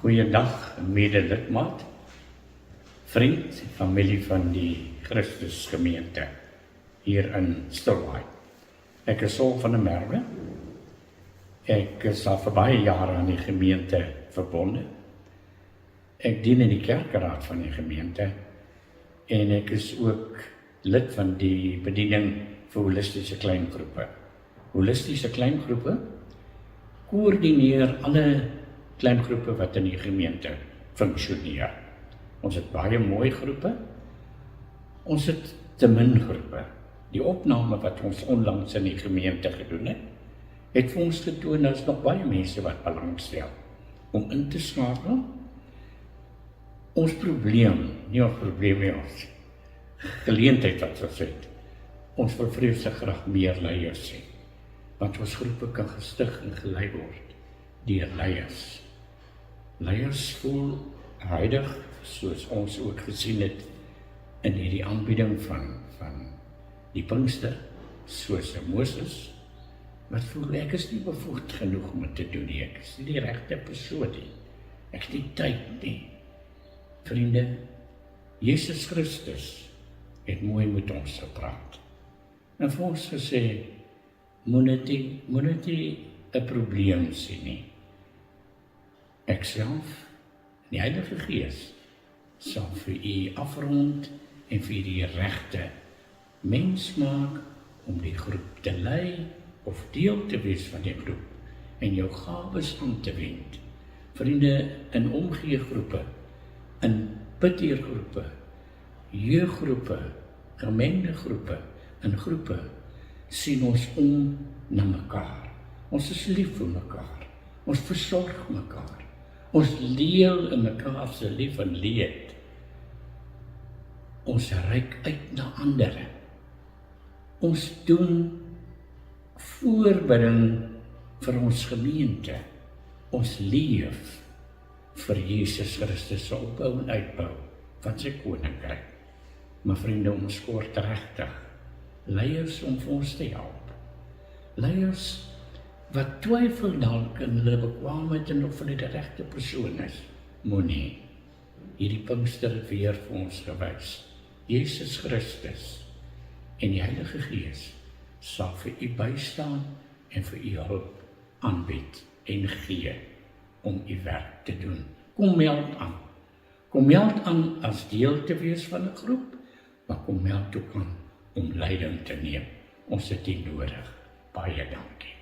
Goeiedag, mede-lidmaat, vriend, familie van die Christusgemeente hier in Stilbaai. Ek is Saul van der Merwe. Ek is al vir baie jare aan die gemeente verbonde. Ek dien in die kerkraad van die gemeente en ek is ook lid van die bediening vir holistiese kleingroepe. Holistiese kleingroepe koördineer alle kleingroepe wat in die gemeente funksioneer. Ons het baie mooi groepe, ons het te min groepe. Die opname wat ons onlangs in die gemeente gedoen het vir ons getoon, daar is nog baie mense wat belangstel om in te skakel. Ons probleem, nie ons probleem nie, ons geleentheid wat ons het. Ons wil vreeslik graag meer leiers hê, want ons groepe kan gestig en gelei word deur leiers. Leiers voel huidig, soos ons ook gesien het in hierdie aanbieding van die Pinkster, soos Moses, wat voel ek is nie bevoegd genoeg om dit te doen nie, ek is nie die regte persoon nie, ek het nie tyd nie. Vriende, Jesus Christus het mooi met ons gepraat en vir ons gesê, moet dit nie 'n probleem sien nie. Ek self, die Heilige Gees, sal vir u afrond en vir die regte mens maak om die groep te lei of deel te wees van die groep en jou gawes aan te wend. Vriende, in omgeegroepe, in biddeergroepe, jeuggroepe, gemengde groepe, in groepe, sien ons om na mekaar. Ons is lief vir mekaar, ons versorg mekaar, ons deel in mekaar se lief en leed. Ons reik uit na ander. Ons doen voorbereiding vir ons gemeente. Ons leef vir Jesus Christus se opbou en uitbou van sy koninkryk. Maar vriende, ons kort regtig leiers om vir ons te help. Leiers wat twyfel dalk in hulle bekwaamheid en of hulle die regte persoon is. Moenie. Hierdie Pinkster het weer vir ons gewys. Jesus Christus en die Heilige Gees sal vir u bystaan en vir u hulp aanbied en gee om u werk te doen. Kom meld aan. Kom meld aan as deel te wees van 'n groep, maar kom meld ook aan om leiding te neem. Ons het dit nodig. Baie dankie.